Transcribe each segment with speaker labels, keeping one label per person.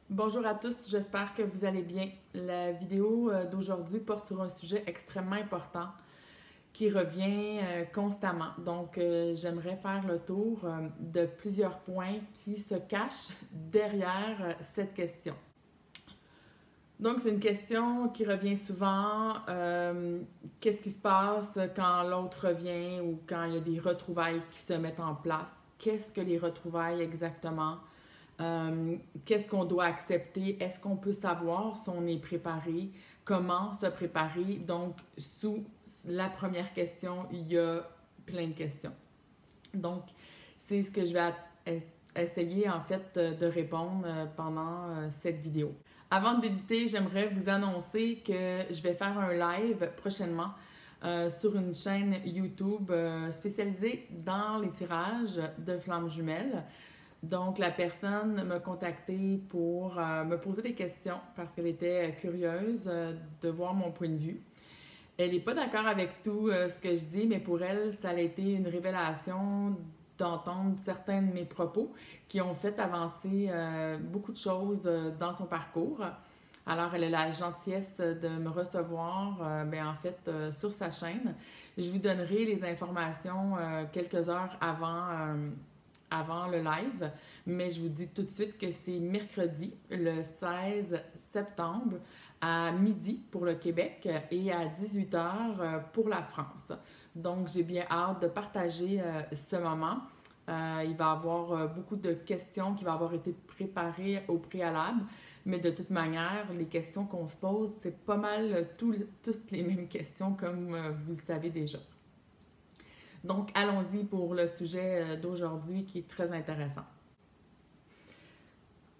Speaker 1: Bonjour à tous, j'espère que vous allez bien. La vidéo d'aujourd'hui porte sur un sujet extrêmement important qui revient constamment. Donc, j'aimerais faire le tour de plusieurs points qui se cachent derrière cette question. Donc, c'est une question qui revient souvent. Qu'est-ce qui se passe quand l'autre revient ou quand il y a des retrouvailles qui se mettent en place? Qu'est-ce que les retrouvailles exactement? Qu'est-ce qu'on doit accepter? Est-ce qu'on peut savoir si on est préparé? Comment se préparer? Donc, sous la première question, il y a plein de questions. Donc, c'est ce que je vais essayer en fait de répondre pendant cette vidéo. Avant de débuter, j'aimerais vous annoncer que je vais faire un live prochainement sur une chaîne YouTube spécialisée dans les tirages de flammes jumelles. Donc, la personne m'a contacté pour me poser des questions parce qu'elle était curieuse de voir mon point de vue. Elle n'est pas d'accord avec tout ce que je dis, mais pour elle, ça a été une révélation d'entendre certains de mes propos qui ont fait avancer beaucoup de choses dans son parcours. Alors, elle a la gentillesse de me recevoir sur sa chaîne. Je vous donnerai les informations quelques heures avant le live, mais je vous dis tout de suite que c'est mercredi, le 16 septembre, à midi pour le Québec et à 18h pour la France. Donc, j'ai bien hâte de partager ce moment. Il va y avoir beaucoup de questions qui vont avoir été préparées au préalable, mais de toute manière, les questions qu'on se pose, c'est pas mal toutes les mêmes questions comme vous le savez déjà. Donc, allons-y pour le sujet d'aujourd'hui qui est très intéressant.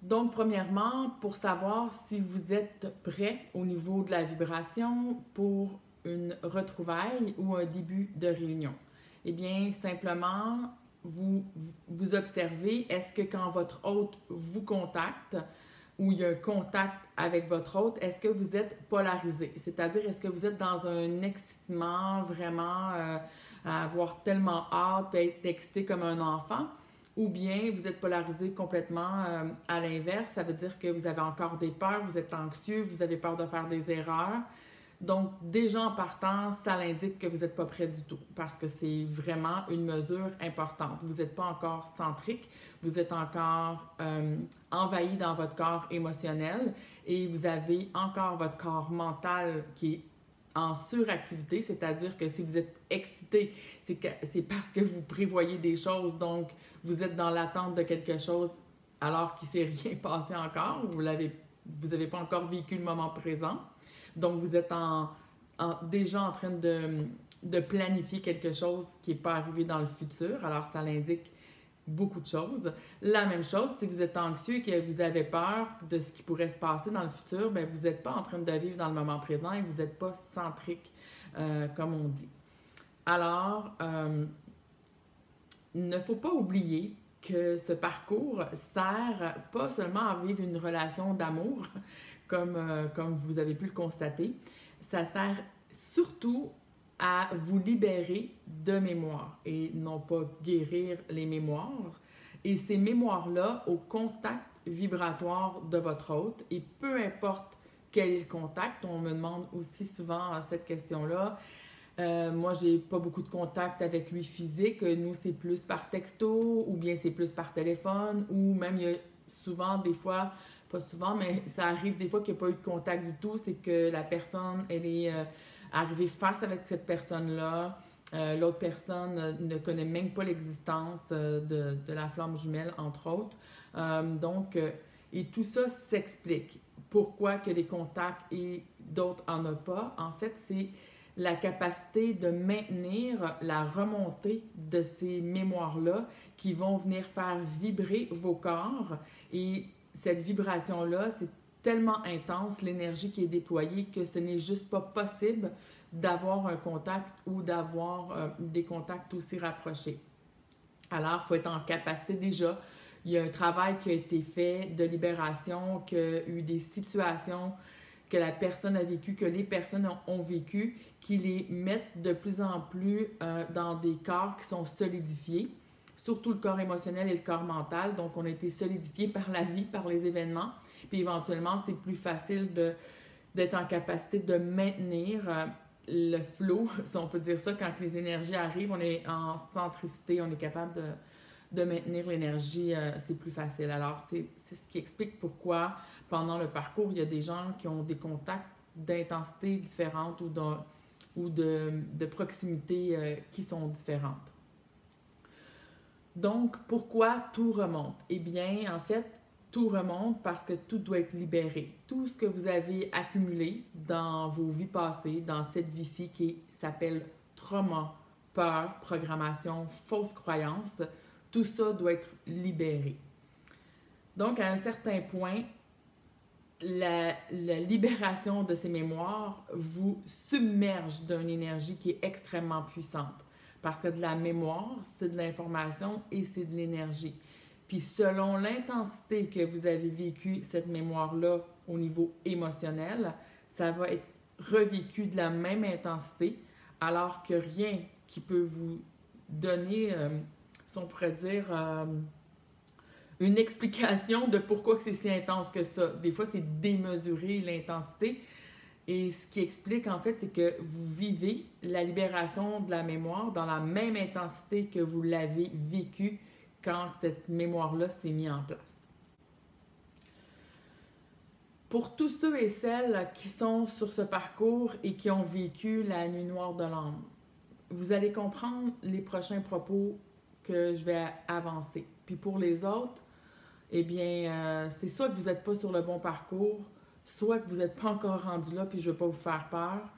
Speaker 1: Donc, premièrement, pour savoir si vous êtes prêt au niveau de la vibration pour une retrouvaille ou un début de réunion. Eh bien, simplement, vous observez, est-ce que quand votre hôte vous contacte ou il y a un contact avec votre hôte, est-ce que vous êtes polarisé? C'est-à-dire, est-ce que vous êtes dans un excitement vraiment à avoir tellement hâte et être excité comme un enfant? Ou bien vous êtes polarisé complètement à l'inverse, ça veut dire que vous avez encore des peurs, vous êtes anxieux, vous avez peur de faire des erreurs. Donc, déjà en partant, ça l'indique que vous n'êtes pas prêt du tout parce que c'est vraiment une mesure importante. Vous n'êtes pas encore centrique, vous êtes encore envahi dans votre corps émotionnel et vous avez encore votre corps mental qui est en suractivité, c'est-à-dire que si vous êtes excité, c'est parce que vous prévoyez des choses, donc vous êtes dans l'attente de quelque chose alors qu'il ne s'est rien passé encore, vous n'avez pas encore vécu le moment présent. Donc, vous êtes déjà en train de planifier quelque chose qui n'est pas arrivé dans le futur. Alors, ça l'indique beaucoup de choses. La même chose, si vous êtes anxieux et que vous avez peur de ce qui pourrait se passer dans le futur, bien, vous n'êtes pas en train de vivre dans le moment présent et vous n'êtes pas centrique, comme on dit. Alors, il ne faut pas oublier que ce parcours sert pas seulement à vivre une relation d'amour, comme vous avez pu le constater, ça sert surtout à vous libérer de mémoire et non pas guérir les mémoires. Et ces mémoires-là, au contact vibratoire de votre hôte, et peu importe quel est le contact, on me demande aussi souvent cette question-là. Moi, j'ai pas beaucoup de contact avec lui physique. Nous, c'est plus par texto ou bien c'est plus par téléphone ou même il y a souvent, des fois, pas souvent, mais ça arrive des fois qu'il n'y a pas eu de contact du tout. C'est que la personne, elle est arrivée face avec cette personne-là. L'autre personne ne connaît même pas l'existence de la flamme jumelle, entre autres. Et tout ça s'explique. Pourquoi que des contacts et d'autres en ont pas? En fait, c'est la capacité de maintenir la remontée de ces mémoires-là qui vont venir faire vibrer vos corps. Et cette vibration-là, c'est tellement intense, l'énergie qui est déployée, que ce n'est juste pas possible d'avoir un contact ou d'avoir des contacts aussi rapprochés. Alors, il faut être en capacité déjà. Il y a un travail qui a été fait de libération, qu'il y a eu des situations que la personne a vécues, que les personnes ont vécues, qui les mettent de plus en plus dans des corps qui sont solidifiés, surtout le corps émotionnel et le corps mental. Donc, on a été solidifiés par la vie, par les événements, Puis éventuellement, c'est plus facile d'être en capacité de maintenir le flow, si on peut dire ça, quand les énergies arrivent, on est en centricité, on est capable de maintenir l'énergie, c'est plus facile. Alors, c'est ce qui explique pourquoi, pendant le parcours, il y a des gens qui ont des contacts d'intensité différentes ou de proximité qui sont différentes. Donc, pourquoi tout remonte? Eh bien, en fait, tout remonte parce que tout doit être libéré. Tout ce que vous avez accumulé dans vos vies passées, dans cette vie-ci qui s'appelle trauma, peur, programmation, fausse croyance, tout ça doit être libéré. Donc, à un certain point, la libération de ces mémoires vous submerge d'une énergie qui est extrêmement puissante. Parce que de la mémoire, c'est de l'information et c'est de l'énergie. Puis selon l'intensité que vous avez vécu cette mémoire-là au niveau émotionnel, ça va être revécu de la même intensité, alors que rien qui peut vous donner, si on pourrait dire, une explication de pourquoi c'est si intense que ça. Des fois, c'est démesuré l'intensité. Et ce qui explique, en fait, c'est que vous vivez la libération de la mémoire dans la même intensité que vous l'avez vécu quand cette mémoire-là s'est mise en place. Pour tous ceux et celles qui sont sur ce parcours et qui ont vécu la nuit noire de l'âme, vous allez comprendre les prochains propos que je vais avancer. Puis pour les autres, eh bien, c'est soit que vous n'êtes pas sur le bon parcours, soit que vous n'êtes pas encore rendu là, puis je ne veux pas vous faire peur,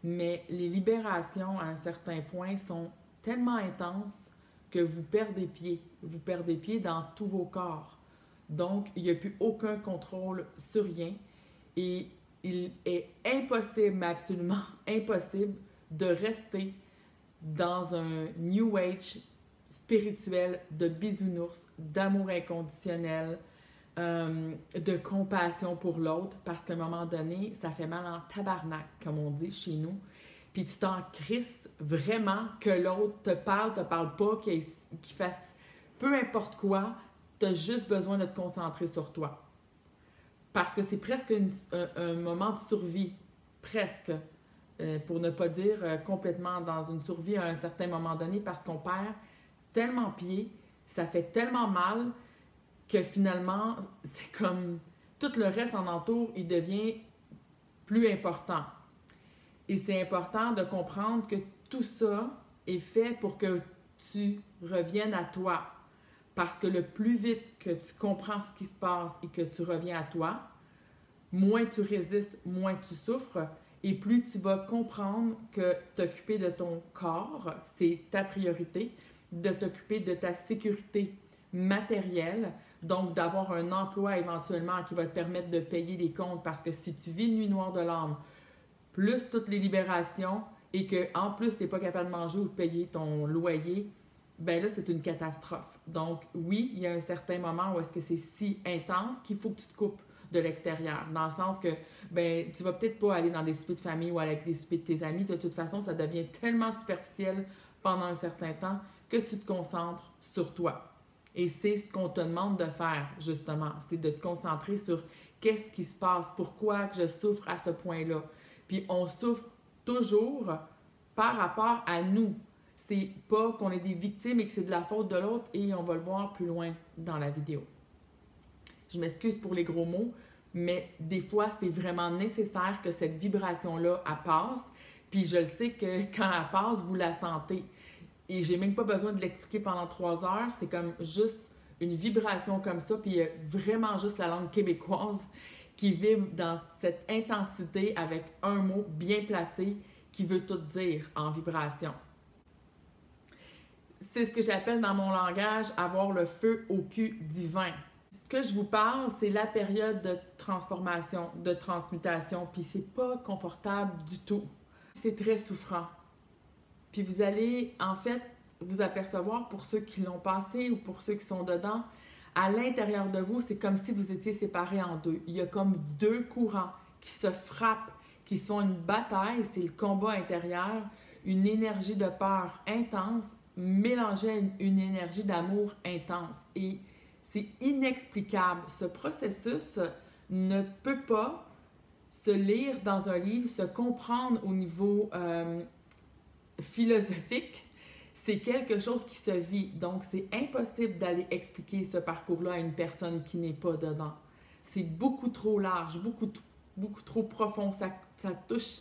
Speaker 1: mais les libérations à un certain point sont tellement intenses que vous perdez pied. Vous perdez pied dans tous vos corps. Donc, il n'y a plus aucun contrôle sur rien et il est impossible, mais absolument impossible, de rester dans un New Age spirituel de bisounours, d'amour inconditionnel, de compassion pour l'autre, parce qu'à un moment donné, ça fait mal en tabarnak, comme on dit chez nous. Puis tu t'en crisses vraiment que l'autre te parle pas, qu'il fasse peu importe quoi, tu as juste besoin de te concentrer sur toi. Parce que c'est presque un moment de survie, presque, pour ne pas dire complètement dans une survie à un certain moment donné, parce qu'on perd tellement pied, ça fait tellement mal que finalement, c'est comme tout le reste en entour, il devient plus important. Et c'est important de comprendre que tout ça est fait pour que tu reviennes à toi. Parce que le plus vite que tu comprends ce qui se passe et que tu reviens à toi, moins tu résistes, moins tu souffres, et plus tu vas comprendre que t'occuper de ton corps, c'est ta priorité, de t'occuper de ta sécurité matérielle, donc d'avoir un emploi éventuellement qui va te permettre de payer les comptes, parce que si tu vis une nuit noire de l'âme, plus toutes les libérations, et qu'en plus tu n'es pas capable de manger ou de payer ton loyer, ben là c'est une catastrophe. Donc oui, il y a un certain moment où est-ce que c'est si intense qu'il faut que tu te coupes de l'extérieur, dans le sens que ben tu vas peut-être pas aller dans des soupers de famille ou avec des soupers de tes amis, de toute façon ça devient tellement superficiel pendant un certain temps que tu te concentres sur toi. Et c'est ce qu'on te demande de faire, justement, c'est de te concentrer sur qu'est-ce qui se passe, pourquoi que je souffre à ce point-là. Puis on souffre toujours par rapport à nous. C'est pas qu'on est des victimes et que c'est de la faute de l'autre, et on va le voir plus loin dans la vidéo. Je m'excuse pour les gros mots, mais des fois, c'est vraiment nécessaire que cette vibration-là, elle passe. Puis je le sais que quand elle passe, vous la sentez. Et j'ai même pas besoin de l'expliquer pendant 3 heures. C'est comme juste une vibration comme ça. Puis il y a vraiment juste la langue québécoise qui vibre dans cette intensité avec un mot bien placé qui veut tout dire en vibration. C'est ce que j'appelle dans mon langage avoir le feu au cul divin. Ce que je vous parle, c'est la période de transformation, de transmutation. Puis c'est pas confortable du tout. C'est très souffrant. Puis vous allez, en fait, vous apercevoir, pour ceux qui l'ont passé ou pour ceux qui sont dedans, à l'intérieur de vous, c'est comme si vous étiez séparés en deux. Il y a comme deux courants qui se frappent, qui se font une bataille, c'est le combat intérieur, une énergie de peur intense mélangée à une énergie d'amour intense. Et c'est inexplicable. Ce processus ne peut pas se lire dans un livre, se comprendre au niveau philosophique. C'est quelque chose qui se vit. Donc, c'est impossible d'aller expliquer ce parcours-là à une personne qui n'est pas dedans. C'est beaucoup trop large, beaucoup trop profond. Ça touche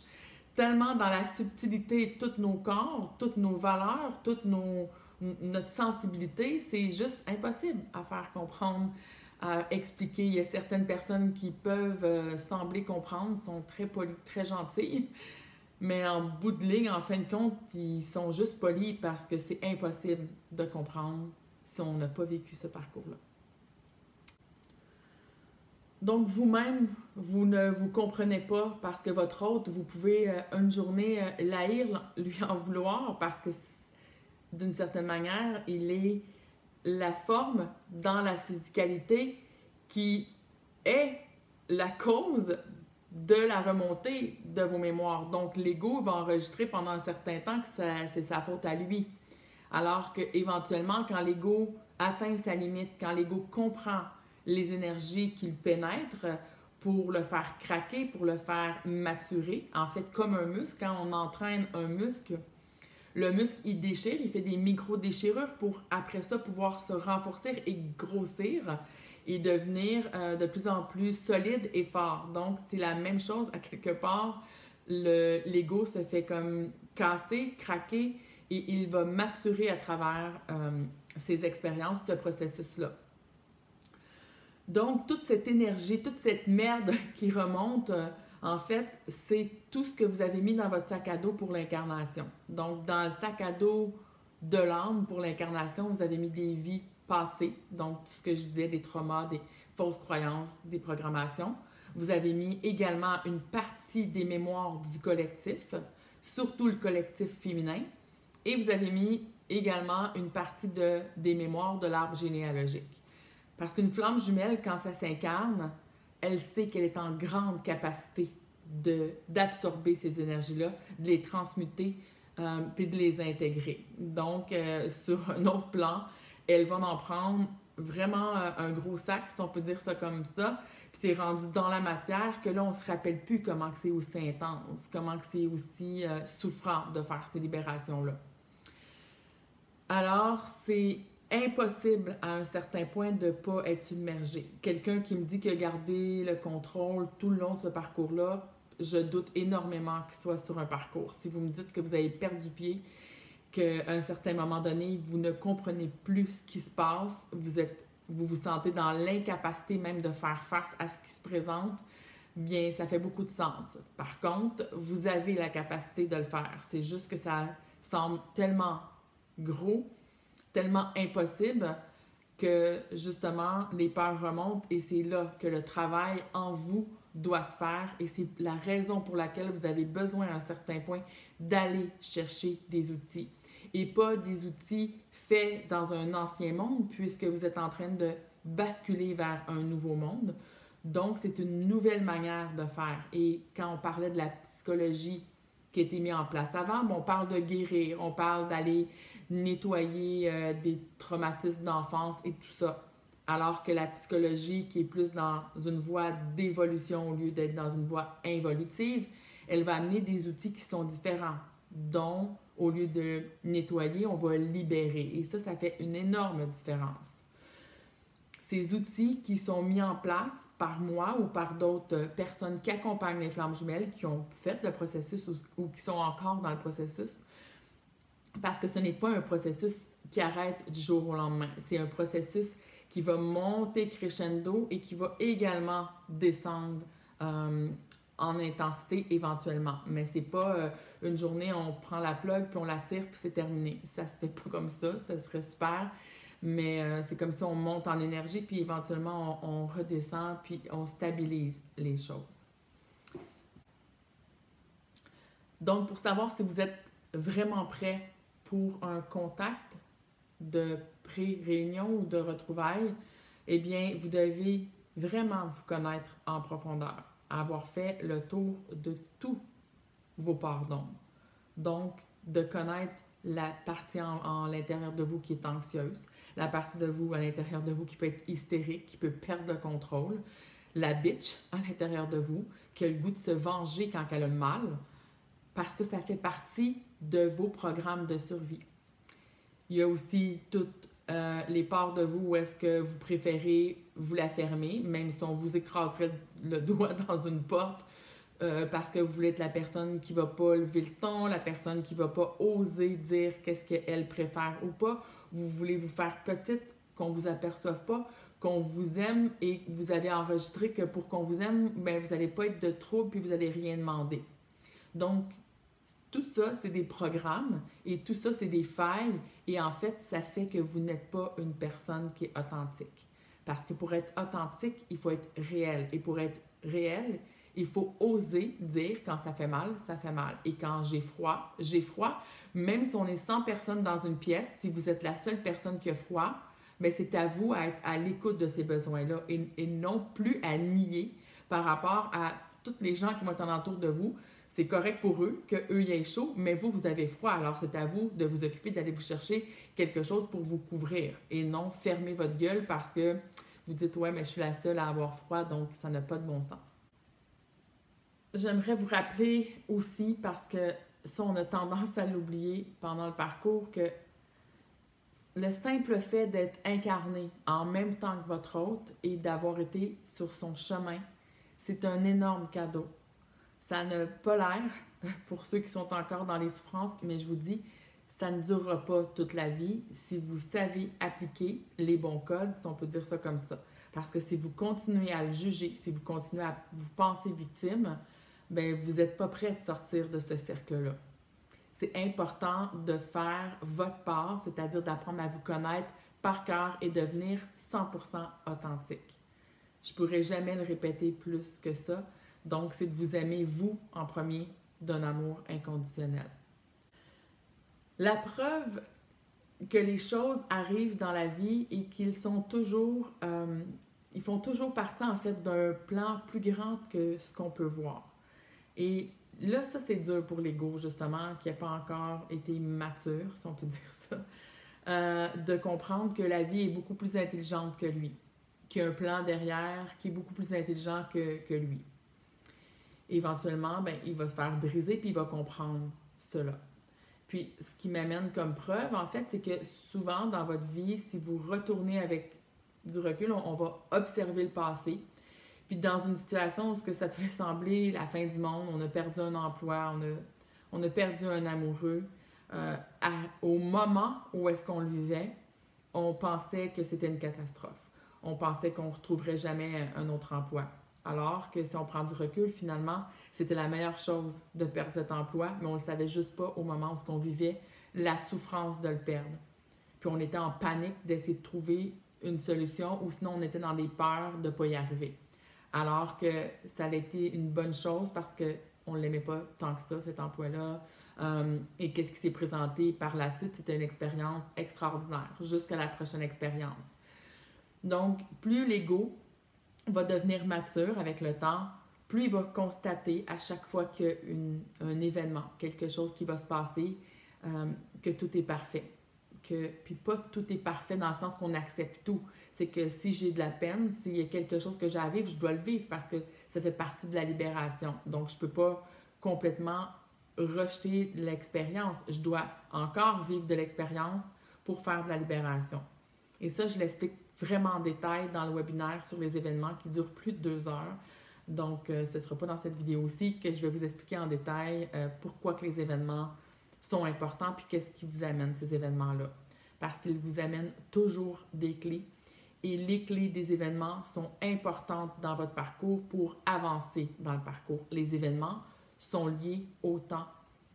Speaker 1: tellement dans la subtilité de tous nos corps, toutes nos valeurs, notre sensibilité. C'est juste impossible à faire comprendre, à expliquer. Il y a certaines personnes qui peuvent sembler comprendre, sont très polies, très gentilles, mais en bout de ligne, en fin de compte, ils sont juste polis parce que c'est impossible de comprendre si on n'a pas vécu ce parcours-là. Donc, vous-même, vous ne vous comprenez pas parce que votre hôte, vous pouvez une journée l'haïr, lui en vouloir parce que d'une certaine manière, il est la forme dans la physicalité qui est la cause de la remontée de vos mémoires. Donc, l'ego va enregistrer pendant un certain temps que c'est sa faute à lui. Alors qu'éventuellement, quand l'ego atteint sa limite, quand l'ego comprend les énergies qu'il pénètre pour le faire craquer, pour le faire maturer, en fait, comme un muscle, quand on entraîne un muscle, le muscle, il déchire, il fait des micro-déchirures pour, après ça, pouvoir se renforcer et grossir et devenir de plus en plus solide et fort. Donc, c'est la même chose, à quelque part, l'ego se fait comme casser, craquer, et il va maturer à travers ses expériences, ce processus-là. Donc, toute cette énergie, toute cette merde qui remonte, en fait, c'est tout ce que vous avez mis dans votre sac à dos pour l'incarnation. Donc, dans le sac à dos de l'âme pour l'incarnation, vous avez mis des vies passées, donc tout ce que je disais, des traumas, des fausses croyances, des programmations. Vous avez mis également une partie des mémoires du collectif, surtout le collectif féminin, et vous avez mis également une partie des mémoires de l'arbre généalogique. Parce qu'une flamme jumelle, quand ça s'incarne, elle sait qu'elle est en grande capacité d'absorber ces énergies-là, de les transmuter, puis de les intégrer. Donc, sur un autre plan, elle va en prendre vraiment un gros sac, si on peut dire ça comme ça, puis c'est rendu dans la matière que là, on ne se rappelle plus comment c'est aussi intense, comment c'est aussi souffrant de faire ces libérations-là. Alors, c'est impossible à un certain point de ne pas être submergé. Quelqu'un qui me dit qu'il a gardé le contrôle tout le long de ce parcours-là, je doute énormément qu'il soit sur un parcours. Si vous me dites que vous avez perdu pied, qu'à un certain moment donné, vous ne comprenez plus ce qui se passe, vous vous sentez dans l'incapacité même de faire face à ce qui se présente, bien, ça fait beaucoup de sens. Par contre, vous avez la capacité de le faire. C'est juste que ça semble tellement gros, tellement impossible que, justement, les peurs remontent et c'est là que le travail en vous doit se faire et c'est la raison pour laquelle vous avez besoin à un certain point d'aller chercher des outils et pas des outils faits dans un ancien monde puisque vous êtes en train de basculer vers un nouveau monde. Donc, c'est une nouvelle manière de faire. Et quand on parlait de la psychologie qui a été mise en place avant, on parle de guérir, on parle d'aller nettoyer des traumatismes d'enfance et tout ça. Alors que la psychologie, qui est plus dans une voie d'évolution au lieu d'être dans une voie involutive, elle va amener des outils qui sont différents, dont, au lieu de nettoyer, on va libérer. Et ça fait une énorme différence. Ces outils qui sont mis en place par moi ou par d'autres personnes qui accompagnent les flammes jumelles, qui ont fait le processus ou qui sont encore dans le processus, parce que ce n'est pas un processus qui arrête du jour au lendemain. C'est un processus qui va monter crescendo et qui va également descendre en intensité éventuellement. Mais c'est pas une journée, on prend la plug, puis on la tire, puis c'est terminé. Ça se fait pas comme ça serait super. Mais c'est comme ça, on monte en énergie, puis éventuellement, on redescend, puis on stabilise les choses. Donc, pour savoir si vous êtes vraiment prêt pour un contact de pré-réunion ou de retrouvailles, eh bien, vous devez vraiment vous connaître en profondeur, avoir fait le tour de tous vos parts d'ombre. Donc, de connaître la partie en l'intérieur de vous qui est anxieuse, la partie de vous à l'intérieur de vous qui peut être hystérique, qui peut perdre le contrôle, la bitch à l'intérieur de vous, qui a le goût de se venger quand elle a le mal, parce que ça fait partie de vos programmes de survie. Il y a aussi toutes les parts de vous où est-ce que vous préférez vous la fermer, même si on vous écraserait le doigt dans une porte parce que vous voulez être la personne qui va pas lever le ton, la personne qui va pas oser dire qu'est-ce qu'elle préfère ou pas. Vous voulez vous faire petite, qu'on vous aperçoive pas, qu'on vous aime et vous avez enregistré que pour qu'on vous aime, ben vous n'allez pas être de trouble puis vous n'allez rien demander. Donc, tout ça, c'est des programmes et tout ça, c'est des failles et en fait, ça fait que vous n'êtes pas une personne qui est authentique. Parce que pour être authentique, il faut être réel. Et pour être réel, il faut oser dire quand ça fait mal, ça fait mal. Et quand j'ai froid, j'ai froid. Même si on est 100 personnes dans une pièce, si vous êtes la seule personne qui a froid, bien, c'est à vous à être à l'écoute de ces besoins-là et non plus à nier par rapport à tous les gens qui vont être alentour de vous. C'est correct pour eux qu'eux y aient chaud, mais vous, vous avez froid. Alors, c'est à vous de vous occuper d'aller vous chercher quelque chose pour vous couvrir et non fermer votre gueule parce que vous dites « Ouais, mais je suis la seule à avoir froid, donc ça n'a pas de bon sens. » J'aimerais vous rappeler aussi, parce que ça, on a tendance à l'oublier pendant le parcours, que le simple fait d'être incarné en même temps que votre hôte et d'avoir été sur son chemin, c'est un énorme cadeau. Ça n'a pas l'air, pour ceux qui sont encore dans les souffrances, mais je vous dis, ça ne durera pas toute la vie si vous savez appliquer les bons codes, si on peut dire ça comme ça. Parce que si vous continuez à le juger, si vous continuez à vous penser victime, ben vous n'êtes pas prêt de sortir de ce cercle-là. C'est important de faire votre part, c'est-à-dire d'apprendre à vous connaître par cœur et devenir 100% authentique. Je ne pourrais jamais le répéter plus que ça. Donc, c'est de vous aimer, vous, en premier, d'un amour inconditionnel. La preuve que les choses arrivent dans la vie et qu'ils sont toujours, ils font toujours partie, en fait, d'un plan plus grand que ce qu'on peut voir. Et là, ça, c'est dur pour l'ego, justement, qui n'a pas encore été mature, si on peut dire ça, de comprendre que la vie est beaucoup plus intelligente que lui, qu'il y a un plan derrière qui est beaucoup plus intelligent que lui. Éventuellement, ben, il va se faire briser puis il va comprendre cela. Puis, ce qui m'amène comme preuve, en fait, c'est que souvent dans votre vie, si vous retournez avec du recul, on va observer le passé. Puis, dans une situation où ce que ça pouvait sembler la fin du monde, on a perdu un emploi, on a perdu un amoureux, au moment où est-ce qu'on le vivait, on pensait que c'était une catastrophe. On pensait qu'on ne retrouverait jamais un autre emploi. Alors que si on prend du recul, finalement, c'était la meilleure chose de perdre cet emploi, mais on ne le savait juste pas au moment où on vivait la souffrance de le perdre. Puis on était en panique d'essayer de trouver une solution ou sinon on était dans des peurs de ne pas y arriver. Alors que ça a été une bonne chose parce qu'on ne l'aimait pas tant que ça, cet emploi-là. Et qu'est-ce qui s'est présenté par la suite, c'était une expérience extraordinaire, jusqu'à la prochaine expérience. Donc, plus l'ego va devenir mature avec le temps, plus il va constater à chaque fois qu'il y a un événement, quelque chose qui va se passer, que tout est parfait. Puis pas tout est parfait dans le sens qu'on accepte tout. C'est que si j'ai de la peine, s'il y a quelque chose que j'ai à vivre, je dois le vivre parce que ça fait partie de la libération. Donc, je ne peux pas complètement rejeter l'expérience. Je dois encore vivre de l'expérience pour faire de la libération. Et ça, je l'explique vraiment en détail dans le webinaire sur les événements qui dure plus de 2 heures. Donc, ce ne sera pas dans cette vidéo-ci que je vais vous expliquer en détail pourquoi que les événements sont importants puis qu'est-ce qui vous amène ces événements-là. Parce qu'ils vous amènent toujours des clés et les clés des événements sont importantes dans votre parcours pour avancer dans le parcours. Les événements sont liés au temps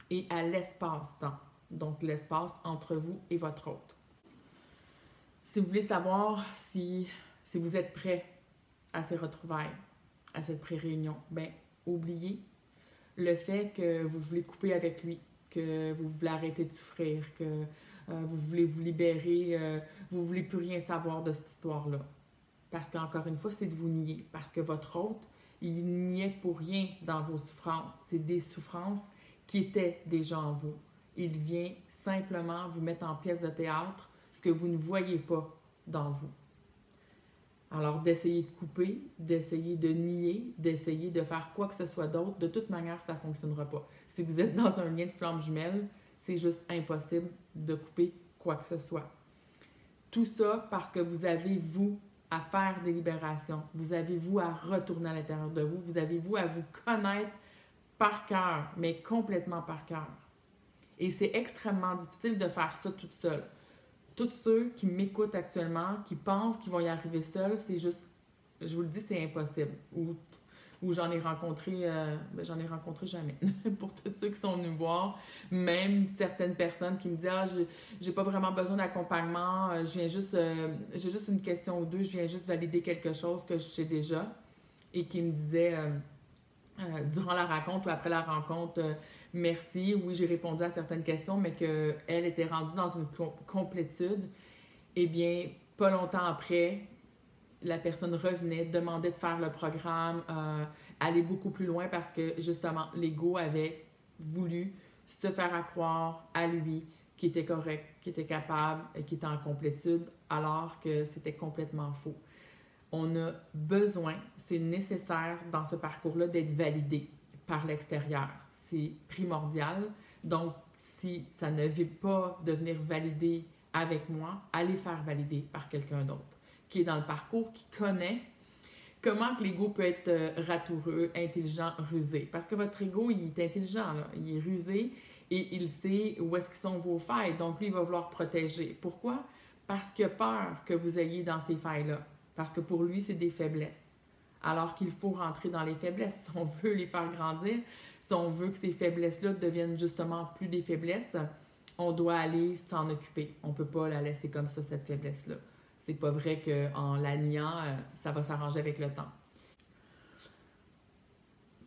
Speaker 1: et à l'espace-temps, donc l'espace entre vous et votre hôte. Si vous voulez savoir si vous êtes prêt à ces retrouvailles, à cette pré-réunion, bien, oubliez le fait que vous voulez couper avec lui, que vous voulez arrêter de souffrir, que vous voulez vous libérer, vous ne voulez plus rien savoir de cette histoire-là. Parce qu'encore une fois, c'est de vous nier. Parce que votre hôte, il niait pour rien dans vos souffrances. C'est des souffrances qui étaient déjà en vous. Il vient simplement vous mettre en pièce de théâtre ce que vous ne voyez pas dans vous. Alors, d'essayer de couper, d'essayer de nier, d'essayer de faire quoi que ce soit d'autre, de toute manière, ça ne fonctionnera pas. Si vous êtes dans un lien de flamme jumelle, c'est juste impossible de couper quoi que ce soit. Tout ça parce que vous avez, vous, à faire des libérations. Vous avez, vous, à retourner à l'intérieur de vous. Vous avez, vous, à vous connaître par cœur, mais complètement par cœur. Et c'est extrêmement difficile de faire ça toute seule. Tous ceux qui m'écoutent actuellement, qui pensent qu'ils vont y arriver seuls, c'est juste, je vous le dis, c'est impossible. Ou j'en ai rencontré, j'en ai rencontré jamais. Pour tous ceux qui sont venus me voir, même certaines personnes qui me disent ah, j'ai pas vraiment besoin d'accompagnement, j'ai juste une question ou deux, je viens juste valider quelque chose que je sais déjà, et qui me disaient durant la rencontre ou après la rencontre, merci, oui, j'ai répondu à certaines questions, mais qu'elle était rendue dans une complétude. Eh bien, pas longtemps après, la personne revenait, demandait de faire le programme, aller beaucoup plus loin parce que justement, l'ego avait voulu se faire croire à lui qu'il était correct, qu'il était capable, qu'il était en complétude, alors que c'était complètement faux. On a besoin, c'est nécessaire dans ce parcours-là d'être validé par l'extérieur. C'est primordial. Donc, si ça ne veut pas devenir validé avec moi, allez faire valider par quelqu'un d'autre qui est dans le parcours, qui connaît comment que l'ego peut être ratoureux, intelligent, rusé. Parce que votre ego, il est intelligent, là. Il est rusé et il sait où est-ce qu'ils sont vos failles. Donc, lui, il va vouloir protéger. Pourquoi? Parce qu'il a peur que vous ayez dans ces failles-là. Parce que pour lui, c'est des faiblesses. Alors qu'il faut rentrer dans les faiblesses. Si on veut les faire grandir, si on veut que ces faiblesses-là deviennent justement plus des faiblesses, on doit aller s'en occuper. On ne peut pas la laisser comme ça, cette faiblesse-là. C'est pas vrai qu'en la niant, ça va s'arranger avec le temps.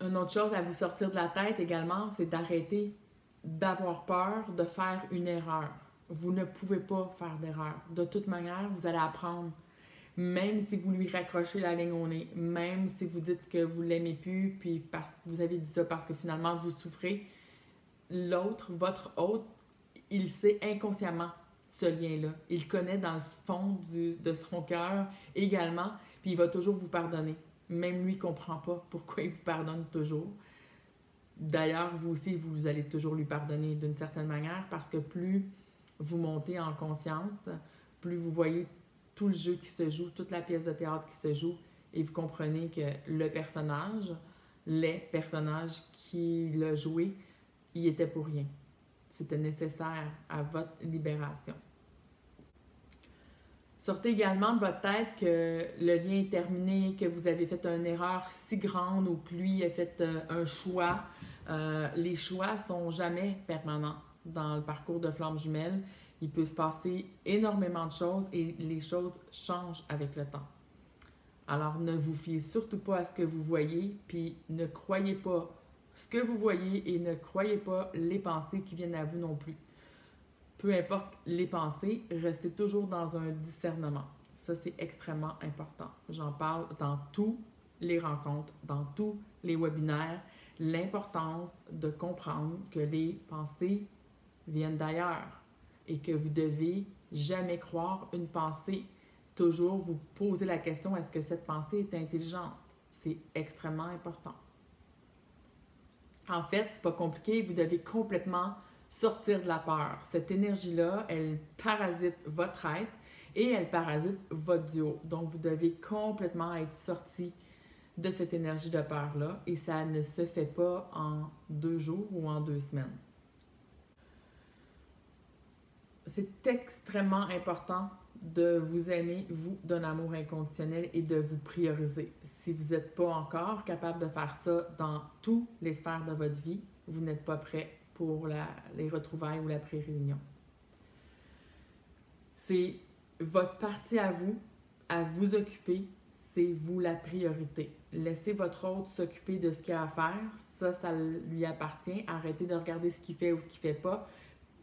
Speaker 1: Une autre chose à vous sortir de la tête également, c'est d'arrêter d'avoir peur de faire une erreur. Vous ne pouvez pas faire d'erreur. De toute manière, vous allez apprendre. Même si vous lui raccrochez la ligne au nez, même si vous dites que vous ne l'aimez plus, puis parce que vous avez dit ça parce que finalement vous souffrez, l'autre, votre autre, il sait inconsciemment ce lien-là. Il connaît dans le fond de son cœur également, puis il va toujours vous pardonner. Même lui ne comprend pas pourquoi il vous pardonne toujours. D'ailleurs, vous aussi, vous allez toujours lui pardonner d'une certaine manière parce que plus vous montez en conscience, plus vous voyez tout le jeu qui se joue, toute la pièce de théâtre qui se joue, et vous comprenez que le personnage, les personnages qui l'ont joué, il était pour rien. C'était nécessaire à votre libération. Sortez également de votre tête que le lien est terminé, que vous avez fait une erreur si grande ou que lui a fait un choix. Les choix ne sont jamais permanents dans le parcours de flamme jumelle. Il peut se passer énormément de choses et les choses changent avec le temps. Alors, ne vous fiez surtout pas à ce que vous voyez, puis ne croyez pas ce que vous voyez et ne croyez pas les pensées qui viennent à vous non plus. Peu importe les pensées, restez toujours dans un discernement. Ça, c'est extrêmement important. J'en parle dans toutes les rencontres, dans tous les webinaires, l'importance de comprendre que les pensées viennent d'ailleurs et que vous devez jamais croire une pensée. Toujours vous poser la question, est-ce que cette pensée est intelligente? C'est extrêmement important. En fait, c'est pas compliqué, vous devez complètement sortir de la peur. Cette énergie-là, elle parasite votre être et elle parasite votre duo. Donc, vous devez complètement être sorti de cette énergie de peur-là et ça ne se fait pas en 2 jours ou en 2 semaines. C'est extrêmement important de vous aimer, vous, d'un amour inconditionnel et de vous prioriser. Si vous n'êtes pas encore capable de faire ça dans toutes les sphères de votre vie, vous n'êtes pas prêt pour les retrouvailles ou la pré-réunion. C'est votre partie à vous occuper, c'est vous la priorité. Laissez votre autre s'occuper de ce qu'il a à faire, ça lui appartient. Arrêtez de regarder ce qu'il fait ou ce qu'il ne fait pas.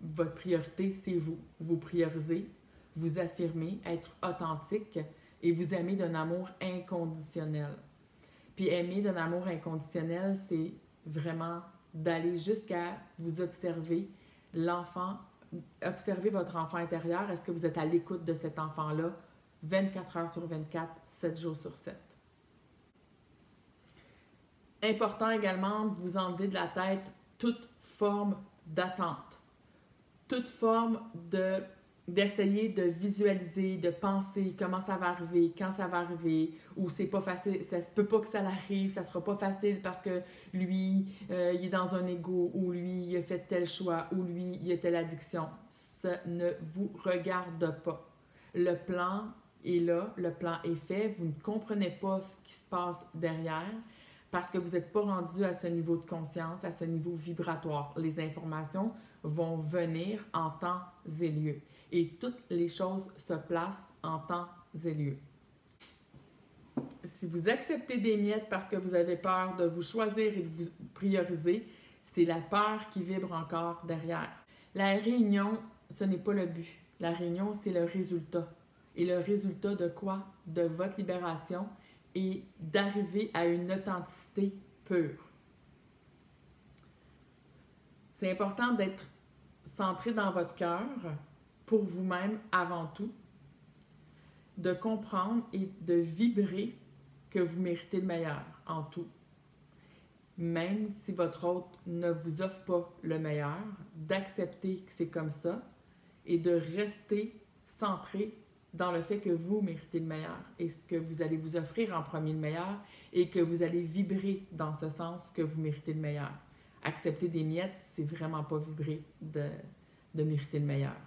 Speaker 1: Votre priorité, c'est vous. Vous priorisez, vous affirmez, être authentique et vous aimez d'un amour inconditionnel. Puis aimer d'un amour inconditionnel, c'est vraiment d'aller jusqu'à vous observer l'enfant, observer votre enfant intérieur. Est-ce que vous êtes à l'écoute de cet enfant-là 24 heures sur 24, 7 jours sur 7. Important également de vous enlever de la tête toute forme d'attente, toute forme d'essayer de visualiser, de penser comment ça va arriver, quand ça va arriver, ou c'est pas facile, ça se peut pas que ça l'arrive, ça sera pas facile parce que lui, il est dans un ego, ou lui, il a fait tel choix, ou lui, il a telle addiction. Ça ne vous regarde pas. Le plan est là, le plan est fait, vous ne comprenez pas ce qui se passe derrière parce que vous n'êtes pas rendu à ce niveau de conscience, à ce niveau vibratoire. Les informations vont venir en temps et lieu. Et toutes les choses se placent en temps et lieu. Si vous acceptez des miettes parce que vous avez peur de vous choisir et de vous prioriser, c'est la peur qui vibre encore derrière. La réunion, ce n'est pas le but. La réunion, c'est le résultat. Et le résultat de quoi? De votre libération et d'arriver à une authenticité pure. C'est important d'être centré dans votre cœur pour vous-même avant tout, de comprendre et de vibrer que vous méritez le meilleur en tout. Même si votre hôte ne vous offre pas le meilleur, d'accepter que c'est comme ça et de rester centré dans le fait que vous méritez le meilleur et que vous allez vous offrir en premier le meilleur et que vous allez vibrer dans ce sens que vous méritez le meilleur. Accepter des miettes, c'est vraiment pas vibrer de mériter le meilleur.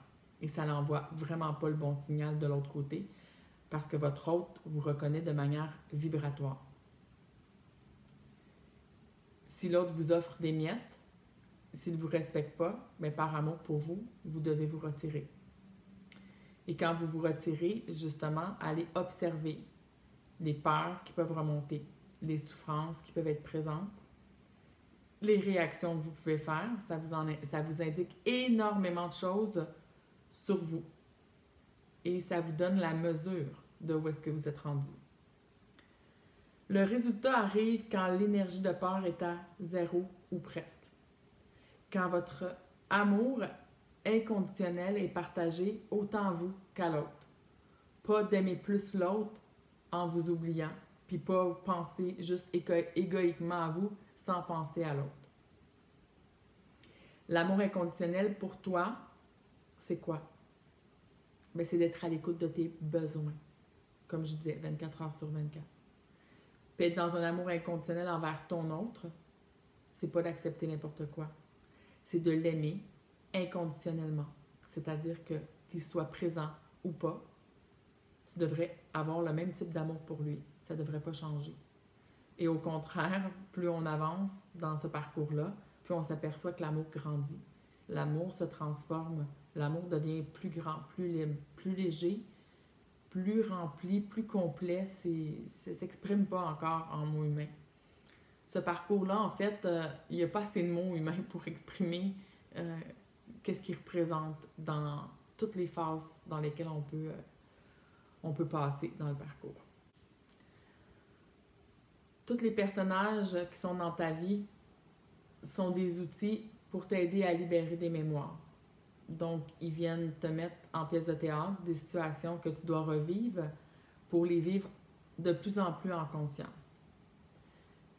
Speaker 1: Et ça n'envoie vraiment pas le bon signal de l'autre côté parce que votre hôte vous reconnaît de manière vibratoire. Si l'autre vous offre des miettes, s'il ne vous respecte pas, mais par amour pour vous, vous devez vous retirer. Et quand vous vous retirez, justement, allez observer les peurs qui peuvent remonter, les souffrances qui peuvent être présentes, les réactions que vous pouvez faire. Ça vous indique énormément de choses sur vous. Et ça vous donne la mesure de où est-ce que vous êtes rendu. Le résultat arrive quand l'énergie de peur est à zéro ou presque. Quand votre amour inconditionnel est partagé autant à vous qu'à l'autre. Pas d'aimer plus l'autre en vous oubliant, puis pas penser juste égoïquement à vous sans penser à l'autre. L'amour inconditionnel pour toi, c'est quoi? Bien, c'est d'être à l'écoute de tes besoins, comme je disais, 24 heures sur 24. Puis être dans un amour inconditionnel envers ton autre, c'est pas d'accepter n'importe quoi. C'est de l'aimer inconditionnellement. C'est-à-dire que qu'il soit présent ou pas, tu devrais avoir le même type d'amour pour lui. Ça ne devrait pas changer. Et au contraire, plus on avance dans ce parcours-là, plus on s'aperçoit que l'amour grandit. L'amour se transforme. L'amour devient plus grand, plus libre, plus léger, plus rempli, plus complet. Ça ne s'exprime pas encore en mots humains. Ce parcours-là, en fait, il n'y a pas assez de mots humains pour exprimer qu'est-ce qu'il représente dans toutes les phases dans lesquelles on peut passer dans le parcours. Tous les personnages qui sont dans ta vie sont des outils pour t'aider à libérer des mémoires. Donc, ils viennent te mettre en pièce de théâtre des situations que tu dois revivre pour les vivre de plus en plus en conscience.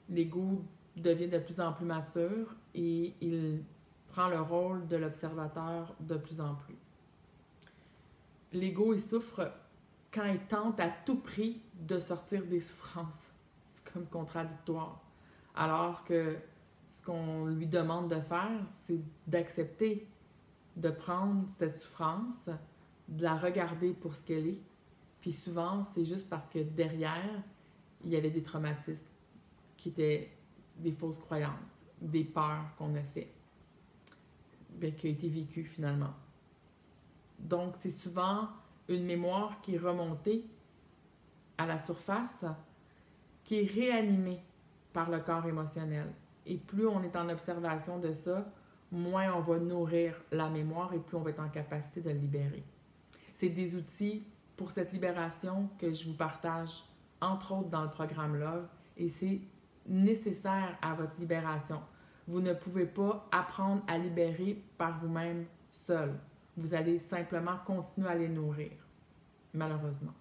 Speaker 1: L'ego devient de plus en plus mature et il prend le rôle de l'observateur de plus en plus. L'ego, il souffre quand il tente à tout prix de sortir des souffrances. C'est comme contradictoire. Alors que ce qu'on lui demande de faire, c'est d'accepter de prendre cette souffrance, de la regarder pour ce qu'elle est. Puis souvent, c'est juste parce que derrière, il y avait des traumatismes qui étaient des fausses croyances, des peurs qu'on a fait, qui a été vécues finalement. Donc, c'est souvent une mémoire qui est remontée à la surface, qui est réanimée par le corps émotionnel. Et plus on est en observation de ça, moins on va nourrir la mémoire et plus on va être en capacité de le libérer. C'est des outils pour cette libération que je vous partage, entre autres dans le programme Love, et c'est nécessaire à votre libération. Vous ne pouvez pas apprendre à libérer par vous-même seul. Vous allez simplement continuer à les nourrir, malheureusement.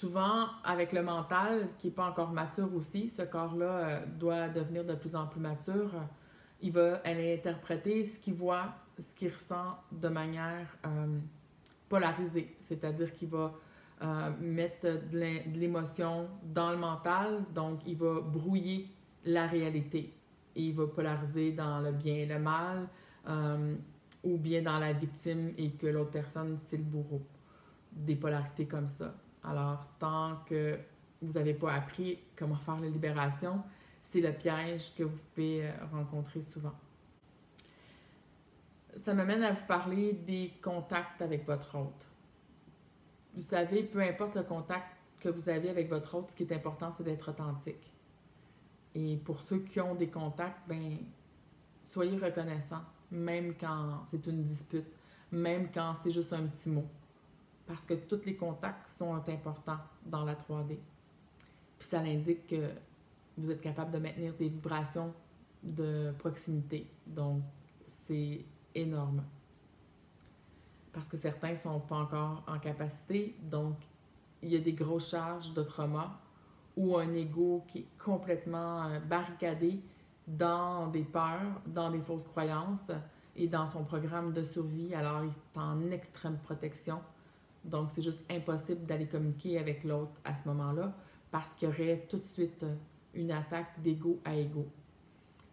Speaker 1: souvent, avec le mental, qui n'est pas encore mature aussi, ce corps-là doit devenir de plus en plus mature. Il va aller interpréter ce qu'il voit, ce qu'il ressent de manière polarisée. C'est-à-dire qu'il va mettre de l'émotion dans le mental, donc il va brouiller la réalité. Et il va polariser dans le bien et le mal, ou bien dans la victime et que l'autre personne, c'est le bourreau. Des polarités comme ça. Alors, tant que vous n'avez pas appris comment faire la libération, c'est le piège que vous pouvez rencontrer souvent. Ça m'amène à vous parler des contacts avec votre hôte. Vous savez, peu importe le contact que vous avez avec votre hôte, ce qui est important, c'est d'être authentique. Et pour ceux qui ont des contacts, ben, soyez reconnaissants, même quand c'est une dispute, même quand c'est juste un petit mot. Parce que tous les contacts sont importants dans la 3D. Puis ça indique que vous êtes capable de maintenir des vibrations de proximité. Donc, c'est énorme. Parce que certains ne sont pas encore en capacité. Donc, il y a des grosses charges de trauma ou un ego qui est complètement barricadé dans des peurs, dans des fausses croyances et dans son programme de survie. Alors, il est en extrême protection. Donc, c'est juste impossible d'aller communiquer avec l'autre à ce moment-là parce qu'il y aurait tout de suite une attaque d'ego à ego.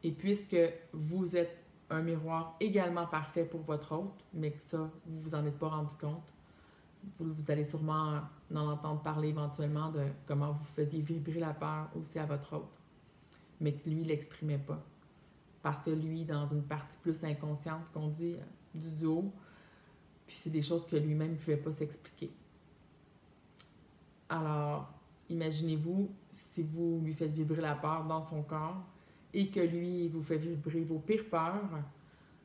Speaker 1: Et puisque vous êtes un miroir également parfait pour votre hôte, mais que ça, vous vous en êtes pas rendu compte, vous allez sûrement en entendre parler éventuellement de comment vous faisiez vibrer la peur aussi à votre hôte, mais que lui, il l'exprimait pas. Parce que lui, dans une partie plus inconsciente qu'on dit du duo, puis c'est des choses que lui-même ne pouvait pas s'expliquer. Alors, imaginez-vous si vous lui faites vibrer la peur dans son corps et que lui vous fait vibrer vos pires peurs,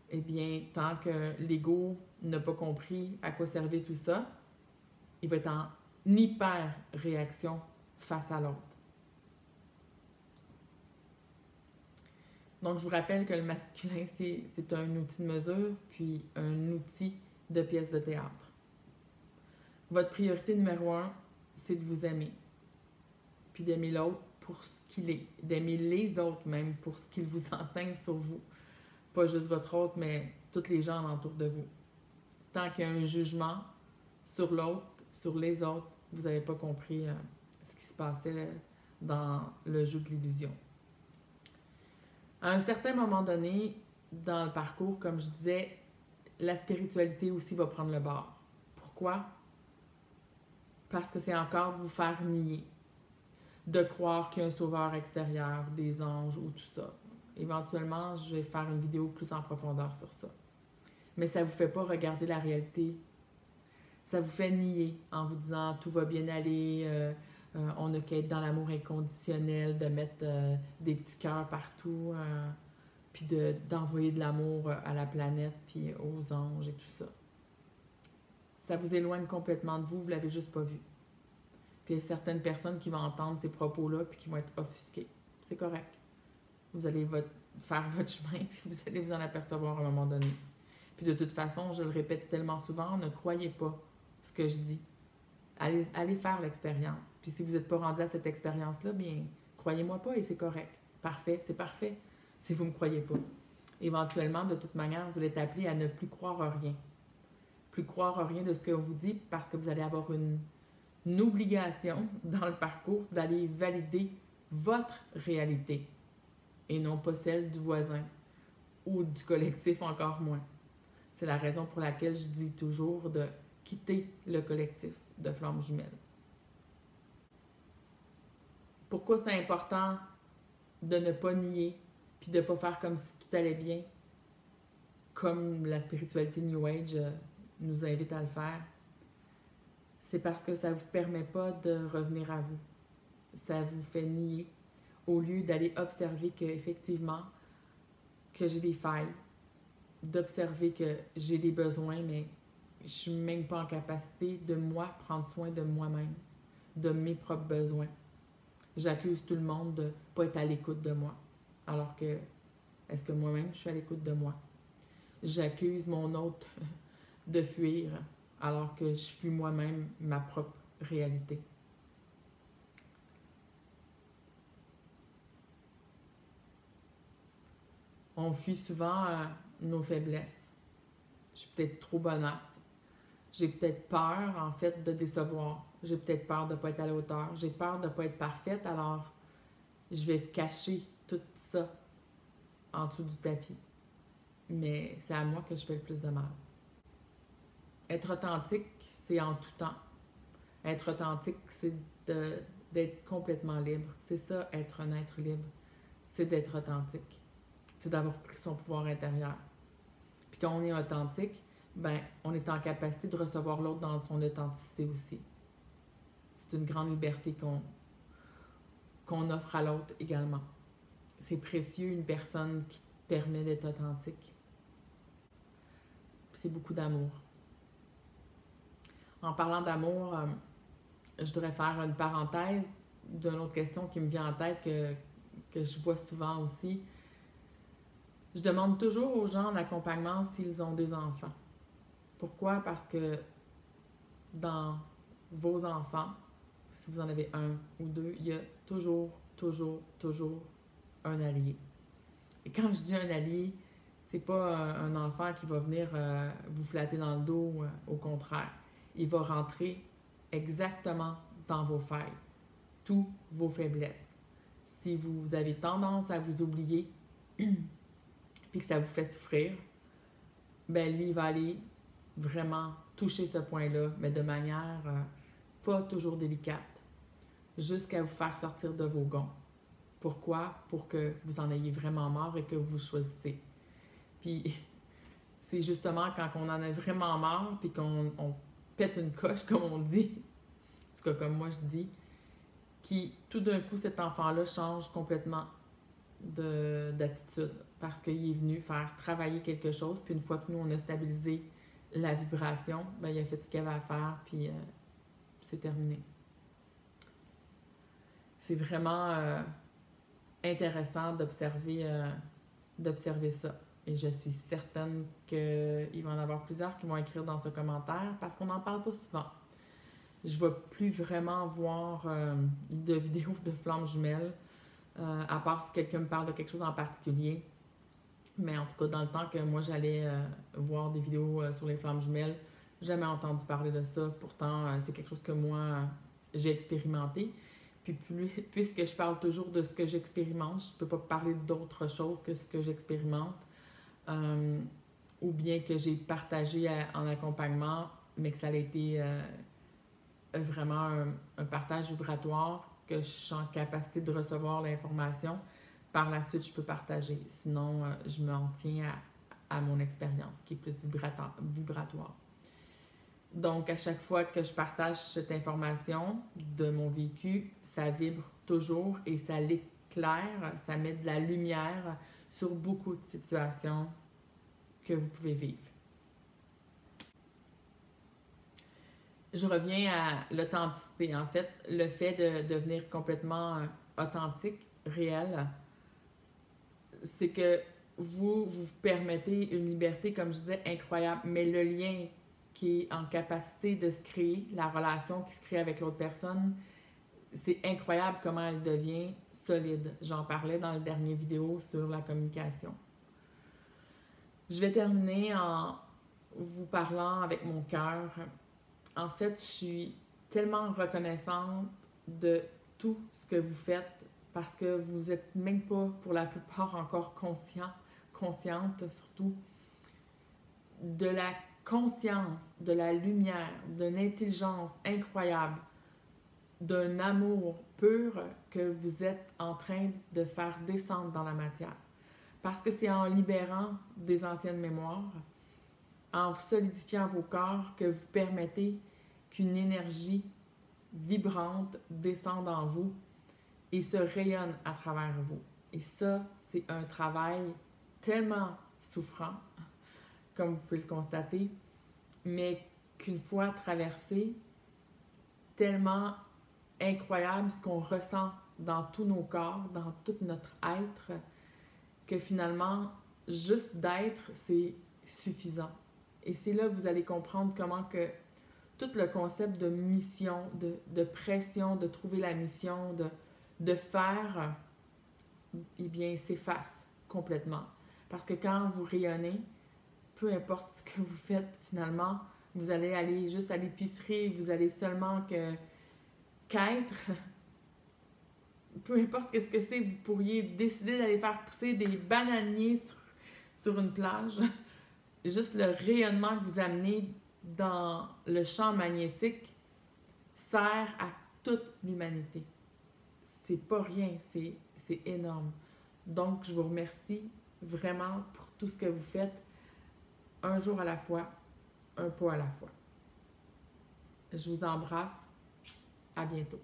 Speaker 1: eh bien, tant que l'ego n'a pas compris à quoi servait tout ça, il va être en hyper-réaction face à l'autre. Donc, je vous rappelle que le masculin, c'est un outil de mesure, puis un outil de pièce de théâtre. Votre priorité numéro 1, c'est de vous aimer, puis d'aimer l'autre pour ce qu'il est, d'aimer les autres même pour ce qu'ils vous enseignent sur vous. Pas juste votre autre, mais tous les gens autour de vous. Tant qu'il y a un jugement sur l'autre, sur les autres, vous n'avez pas compris ce qui se passait dans le jeu de l'illusion. À un certain moment donné, dans le parcours, comme je disais, la spiritualité aussi va prendre le bord. Pourquoi? Parce que c'est encore de vous faire nier, de croire qu'il y a un sauveur extérieur, des anges ou tout ça. Éventuellement, je vais faire une vidéo plus en profondeur sur ça. Mais ça ne vous fait pas regarder la réalité. Ça vous fait nier en vous disant tout va bien aller, on n'a qu'à être dans l'amour inconditionnel, de mettre des petits cœurs partout, puis d'envoyer de l'amour à la planète, puis aux anges et tout ça. Ça vous éloigne complètement de vous, vous ne l'avez juste pas vu. Puis il y a certaines personnes qui vont entendre ces propos-là, puis qui vont être offusquées. C'est correct. Vous allez faire votre chemin, puis vous allez vous en apercevoir à un moment donné. Puis de toute façon, je le répète tellement souvent, ne croyez pas ce que je dis. Allez faire l'expérience. Puis si vous n'êtes pas rendu à cette expérience-là, bien, croyez-moi pas et c'est correct. Parfait, c'est parfait. Si vous ne me croyez pas. Éventuellement, de toute manière, vous allez être appelé à ne plus croire à rien. Plus croire à rien de ce que vous dites parce que vous allez avoir une obligation dans le parcours d'aller valider votre réalité et non pas celle du voisin ou du collectif encore moins. C'est la raison pour laquelle je dis toujours de quitter le collectif de Flammes Jumelles. Pourquoi c'est important de ne pas nier puis de ne pas faire comme si tout allait bien, comme la spiritualité New Age nous invite à le faire? C'est parce que ça ne vous permet pas de revenir à vous. Ça vous fait nier au lieu d'aller observer qu'effectivement, que j'ai des failles, d'observer que j'ai des besoins, mais je suis même pas en capacité de moi prendre soin de moi-même, de mes propres besoins. J'accuse tout le monde de ne pas être à l'écoute de moi. Alors que, est-ce que moi-même je suis à l'écoute de moi? J'accuse mon hôte de fuir, alors que je fuis moi-même ma propre réalité. On fuit souvent nos faiblesses. Je suis peut-être trop bonasse. J'ai peut-être peur, en fait, de décevoir. J'ai peut-être peur de ne pas être à la hauteur. J'ai peur de ne pas être parfaite, alors je vais cacher tout ça en dessous du tapis. Mais c'est à moi que je fais le plus de mal. Être authentique, c'est en tout temps. Être authentique, c'est d'être complètement libre. C'est ça, être un être libre. C'est d'être authentique. C'est d'avoir pris son pouvoir intérieur. Puis quand on est authentique, ben, on est en capacité de recevoir l'autre dans son authenticité aussi. C'est une grande liberté qu'on offre à l'autre également. C'est précieux, une personne qui te permet d'être authentique. C'est beaucoup d'amour. En parlant d'amour, je voudrais faire une parenthèse d'une autre question qui me vient en tête que je vois souvent aussi. Je demande toujours aux gens en accompagnement s'ils ont des enfants. Pourquoi? Parce que dans vos enfants, si vous en avez un ou deux, il y a toujours un allié. Et quand je dis un allié, c'est pas un enfant qui va venir vous flatter dans le dos, au contraire. Il va rentrer exactement dans vos failles, toutes vos faiblesses. Si vous avez tendance à vous oublier, puis que ça vous fait souffrir, ben lui, il va aller vraiment toucher ce point-là, mais de manière pas toujours délicate, jusqu'à vous faire sortir de vos gonds. Pourquoi? Pour que vous en ayez vraiment marre et que vous choisissez. Puis, c'est justement quand on en a vraiment marre, puis qu'on pète une coche, comme on dit, en tout cas comme moi je dis, qui tout d'un coup, cet enfant-là change complètement d'attitude parce qu'il est venu faire travailler quelque chose, puis une fois que nous, on a stabilisé la vibration, ben, il a fait ce qu'il avait à faire, puis c'est terminé. C'est vraiment intéressant d'observer ça. Et je suis certaine qu'il va y en avoir plusieurs qui vont écrire dans ce commentaire parce qu'on n'en parle pas souvent. Je ne vais plus vraiment voir de vidéos de flammes jumelles, à part si quelqu'un me parle de quelque chose en particulier. Mais en tout cas, dans le temps que moi j'allais voir des vidéos sur les flammes jumelles, jamais entendu parler de ça. Pourtant, c'est quelque chose que moi j'ai expérimenté. Puis puisque je parle toujours de ce que j'expérimente, je ne peux pas parler d'autre chose que ce que j'expérimente. Ou bien que j'ai partagé en accompagnement, mais que ça a été vraiment un partage vibratoire, que je suis en capacité de recevoir l'information. Par la suite, je peux partager. Sinon, je m'en tiens à mon expérience, qui est plus vibratoire. Donc, à chaque fois que je partage cette information de mon vécu, ça vibre toujours et ça l'éclaire, ça met de la lumière sur beaucoup de situations que vous pouvez vivre. Je reviens à l'authenticité. En fait, le fait de devenir complètement authentique, réel, c'est que vous permettez une liberté, comme je disais, incroyable, mais le lien qui est en capacité de se créer, la relation qui se crée avec l'autre personne, c'est incroyable comment elle devient solide. J'en parlais dans la dernière vidéo sur la communication. Je vais terminer en vous parlant avec mon cœur. En fait, je suis tellement reconnaissante de tout ce que vous faites parce que vous n'êtes même pas, pour la plupart, encore consciente surtout, de la conscience, de la lumière, d'une intelligence incroyable, d'un amour pur que vous êtes en train de faire descendre dans la matière. Parce que c'est en libérant des anciennes mémoires, en solidifiant vos corps, que vous permettez qu'une énergie vibrante descende en vous et se rayonne à travers vous. Et ça, c'est un travail tellement souffrant, comme vous pouvez le constater, mais qu'une fois traversé, tellement incroyable ce qu'on ressent dans tous nos corps, dans tout notre être, que finalement, juste d'être, c'est suffisant. Et c'est là que vous allez comprendre comment que tout le concept de mission, de pression, de trouver la mission, de faire, eh bien, s'efface complètement. Parce que quand vous rayonnez, peu importe ce que vous faites finalement, vous allez aller juste à l'épicerie, vous allez seulement qu'être. Peu importe ce que c'est, vous pourriez décider d'aller faire pousser des bananiers sur une plage. Juste le rayonnement que vous amenez dans le champ magnétique sert à toute l'humanité. C'est pas rien, c'est énorme. Donc, je vous remercie vraiment pour tout ce que vous faites, un jour à la fois, un pas à la fois. Je vous embrasse. À bientôt.